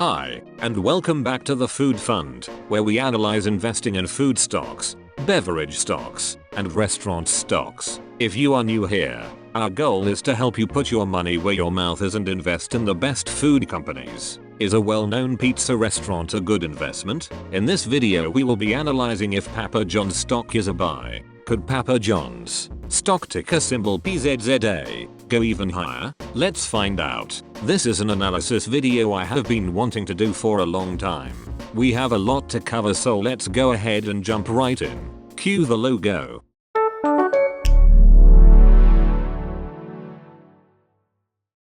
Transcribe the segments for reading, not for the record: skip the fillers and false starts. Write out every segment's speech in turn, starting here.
Hi, and welcome back to the Food Fund, where we analyze investing in food stocks, beverage stocks, and restaurant stocks. If you are new here, our goal is to help you put your money where your mouth is and invest in the best food companies. Is a well-known pizza restaurant a good investment? In this video we will be analyzing if Papa John's stock is a buy. Could Papa John's, stock ticker symbol PZZA, go even higher? Let's find out. This is an analysis video I have been wanting to do for a long time. We have a lot to cover, so let's go ahead and jump right in. Cue the logo.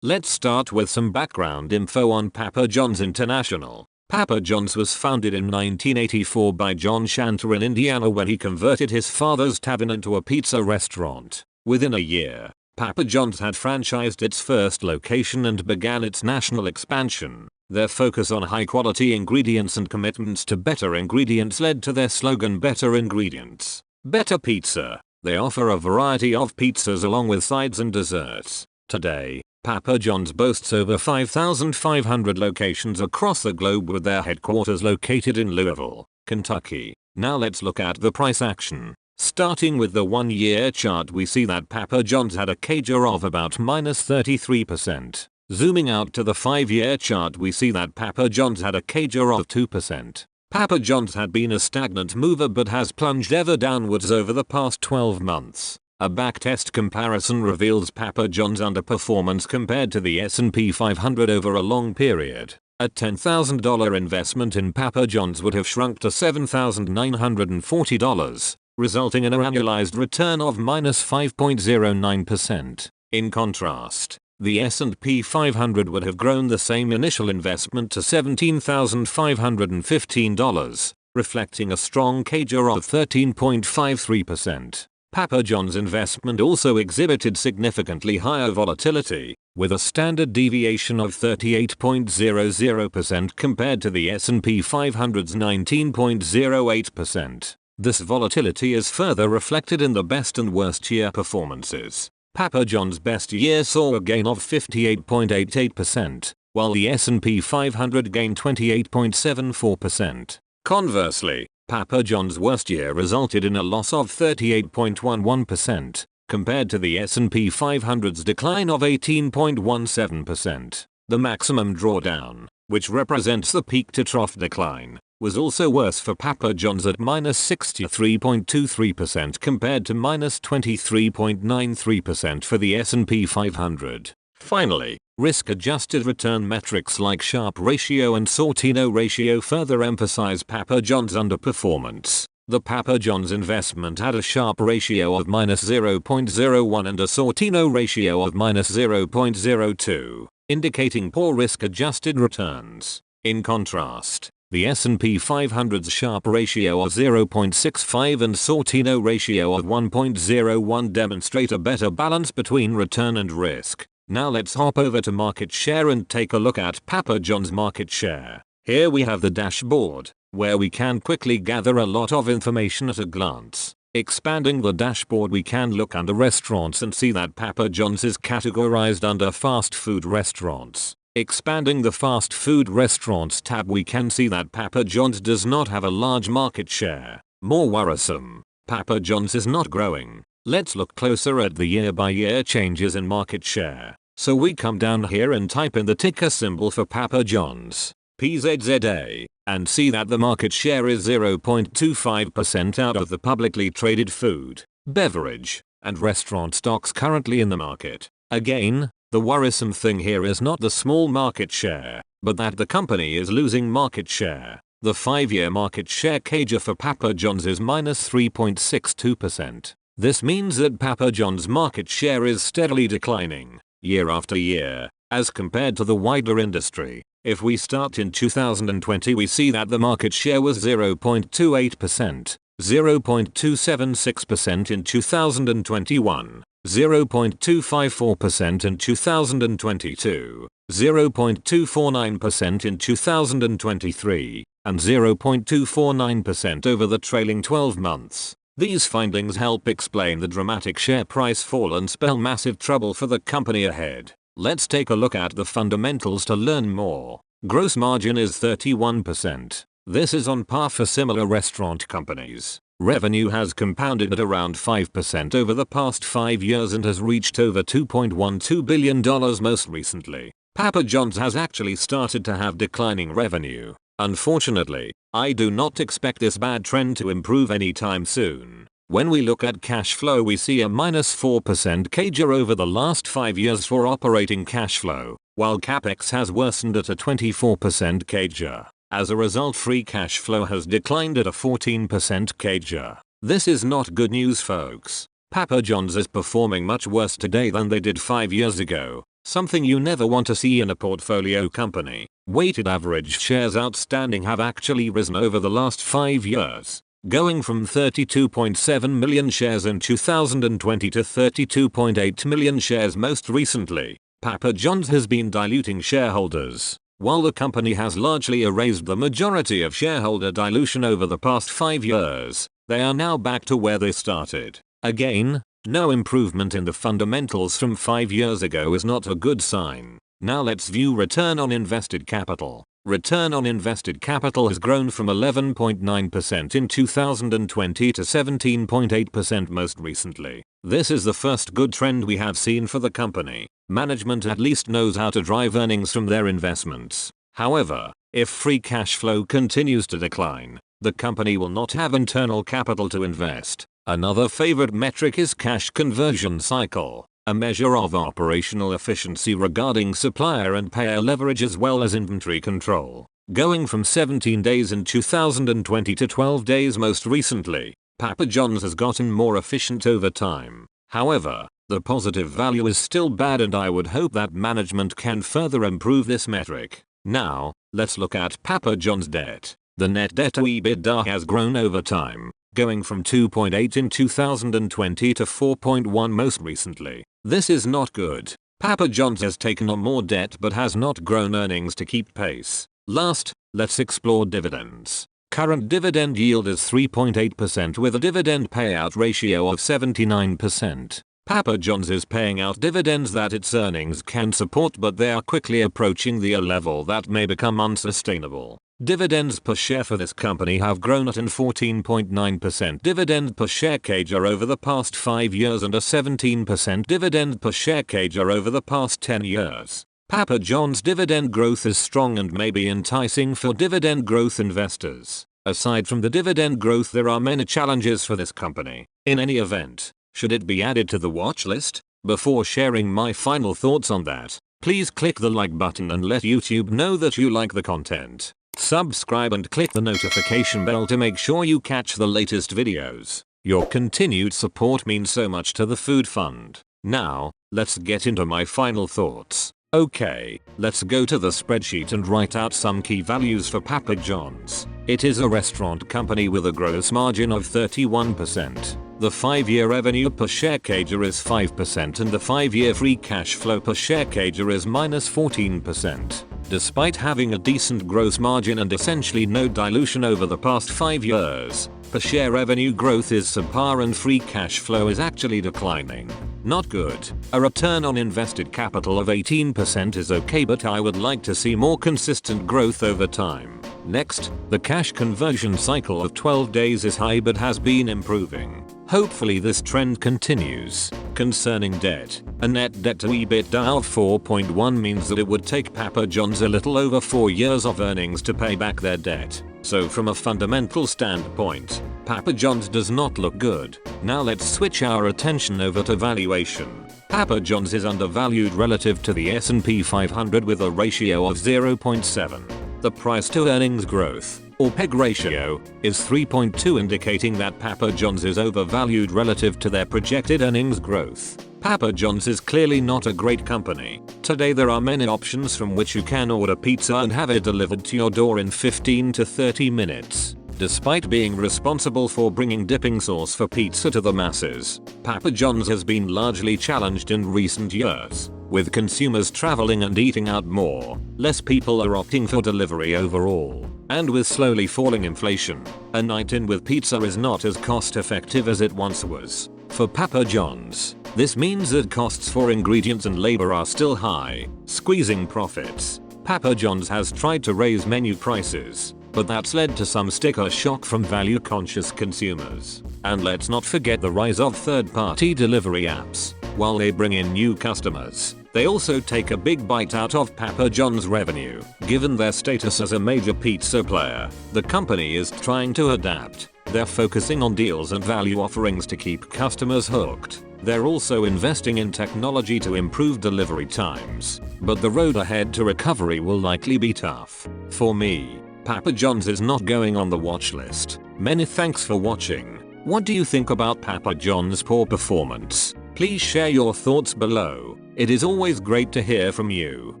Let's start with some background info on Papa John's International. Papa John's was founded in 1984 by John Shanter in Indiana when he converted his father's tavern into a pizza restaurant. Within a year, Papa John's had franchised its first location and began its national expansion. Their focus on high-quality ingredients and commitments to better ingredients led to their slogan "Better Ingredients, Better Pizza." They offer a variety of pizzas along with sides and desserts. Today, Papa John's boasts over 5,500 locations across the globe, with their headquarters located in Louisville, Kentucky. Now let's look at the price action. Starting with the 1-year chart, we see that Papa John's had a CAGR of about -33%. Zooming out to the 5-year chart, we see that Papa John's had a CAGR of 2%. Papa John's had been a stagnant mover but has plunged ever downwards over the past 12 months. A backtest comparison reveals Papa John's underperformance compared to the S&P 500 over a long period. A $10,000 investment in Papa John's would have shrunk to $7,940, resulting in an annualized return of -5.09%. In contrast, the S&P 500 would have grown the same initial investment to $17,515, reflecting a strong CAGR of 13.53%. Papa John's investment also exhibited significantly higher volatility, with a standard deviation of 38.00% compared to the S&P 500's 19.08%. This volatility is further reflected in the best and worst year performances. Papa John's best year saw a gain of 58.88%, while the S&P 500 gained 28.74%. Conversely, Papa John's worst year resulted in a loss of 38.11%, compared to the S&P 500's decline of 18.17%. The maximum drawdown, which represents the peak to trough decline, was also worse for Papa John's at -63.23% compared to -23.93% for the S&P 500. Finally, risk-adjusted return metrics like Sharpe ratio and Sortino ratio further emphasize Papa John's underperformance. The Papa John's investment had a Sharpe ratio of -0.01 and a Sortino ratio of -0.02, indicating poor risk-adjusted returns. In contrast, the S&P 500's Sharpe ratio of 0.65 and Sortino ratio of 1.01 demonstrate a better balance between return and risk. Now let's hop over to market share and take a look at Papa John's market share. Here we have the dashboard, where we can quickly gather a lot of information at a glance. Expanding the dashboard, we can look under restaurants and see that Papa John's is categorized under fast food restaurants. Expanding the fast food restaurants tab, we can see that Papa John's does not have a large market share. More worrisome, Papa John's is not growing. Let's look closer at the year-by-year changes in market share. So we come down here and type in the ticker symbol for Papa John's, PZZA, and see that the market share is 0.25% out of the publicly traded food, beverage, and restaurant stocks currently in the market. Again, the worrisome thing here is not the small market share, but that the company is losing market share. The 5-year market share CAGR for Papa John's is -3.62%. This means that Papa John's market share is steadily declining, year after year, as compared to the wider industry. If we start in 2020, we see that the market share was 0.28%, 0.276% in 2021, 0.254% in 2022, 0.249% in 2023, and 0.249% over the trailing 12 months. These findings help explain the dramatic share price fall and spell massive trouble for the company ahead. Let's take a look at the fundamentals to learn more. Gross margin is 31%. This is on par for similar restaurant companies. Revenue has compounded at around 5% over the past 5 years and has reached over $2.12 billion most recently. Papa John's has actually started to have declining revenue. Unfortunately, I do not expect this bad trend to improve anytime soon. When we look at cash flow, we see a -4% CAGR over the last 5 years for operating cash flow, while capex has worsened at a 24% CAGR. As a result, free cash flow has declined at a 14% CAGR. This is not good news, folks. Papa John's is performing much worse today than they did 5 years ago, something you never want to see in a portfolio company. Weighted average shares outstanding have actually risen over the last 5 years, going from 32.7 million shares in 2020 to 32.8 million shares most recently. Papa John's has been diluting shareholders. While the company has largely erased the majority of shareholder dilution over the past 5 years, they are now back to where they started. Again, no improvement in the fundamentals from 5 years ago is not a good sign. Now let's view return on invested capital. Return on invested capital has grown from 11.9% in 2020 to 17.8% most recently. This is the first good trend we have seen for the company. Management at least knows how to drive earnings from their investments. However, if free cash flow continues to decline, the company will not have internal capital to invest. Another favorite metric is cash conversion cycle, a measure of operational efficiency regarding supplier and payer leverage as well as inventory control. Going from 17 days in 2020 to 12 days most recently, Papa John's has gotten more efficient over time. However, the positive value is still bad and I would hope that management can further improve this metric. Now, let's look at Papa John's debt. The net debt to EBITDA has grown over time, going from 2.8 in 2020 to 4.1 most recently. This is not good. Papa John's has taken on more debt but has not grown earnings to keep pace. Last, let's explore dividends. Current dividend yield is 3.8% with a dividend payout ratio of 79%. Papa John's is paying out dividends that its earnings can support, but they are quickly approaching the level that may become unsustainable. Dividends per share for this company have grown at an 14.9% dividend per share CAGR over the past 5 years and a 17% dividend per share CAGR over the past 10 years. Papa John's dividend growth is strong and may be enticing for dividend growth investors. Aside from the dividend growth, there are many challenges for this company. In any event, should it be added to the watch list? Before sharing my final thoughts on that, please click the like button and let YouTube know that you like the content. Subscribe and click the notification bell to make sure you catch the latest videos. Your continued support means so much to the food fund. Now, let's get into my final thoughts. Okay, let's go to the spreadsheet and write out some key values for Papa John's. It is a restaurant company with a gross margin of 31%. The 5-year revenue per share CAGR is 5% and the 5-year free cash flow per share CAGR is -14%. Despite having a decent gross margin and essentially no dilution over the past 5 years, per share revenue growth is subpar and free cash flow is actually declining. Not good. A return on invested capital of 18% is okay, but I would like to see more consistent growth over time. Next, the cash conversion cycle of 12 days is high but has been improving. Hopefully this trend continues. Concerning debt, a net debt to EBITDA of 4.1 means that it would take Papa John's a little over 4 years of earnings to pay back their debt. So from a fundamental standpoint, Papa John's does not look good. Now let's switch our attention over to valuation. Papa John's is undervalued relative to the S&P 500 with a ratio of 0.7. The price to earnings growth, or PEG ratio, is 3.2, indicating that Papa John's is overvalued relative to their projected earnings growth. Papa John's is clearly not a great company. Today there are many options from which you can order pizza and have it delivered to your door in 15 to 30 minutes. Despite being responsible for bringing dipping sauce for pizza to the masses, Papa John's has been largely challenged in recent years. With consumers traveling and eating out more, less people are opting for delivery overall. And with slowly falling inflation, a night in with pizza is not as cost effective as it once was. For Papa John's, this means that costs for ingredients and labor are still high, squeezing profits. Papa John's has tried to raise menu prices, but that's led to some sticker shock from value-conscious consumers. And let's not forget the rise of third-party delivery apps. While they bring in new customers, they also take a big bite out of Papa John's revenue. Given their status as a major pizza player, the company is trying to adapt. They're focusing on deals and value offerings to keep customers hooked. They're also investing in technology to improve delivery times. But the road ahead to recovery will likely be tough. For me, Papa John's is not going on the watch list. Many thanks for watching. What do you think about Papa John's poor performance? Please share your thoughts below. It is always great to hear from you.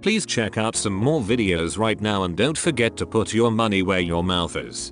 Please check out some more videos right now and don't forget to put your money where your mouth is.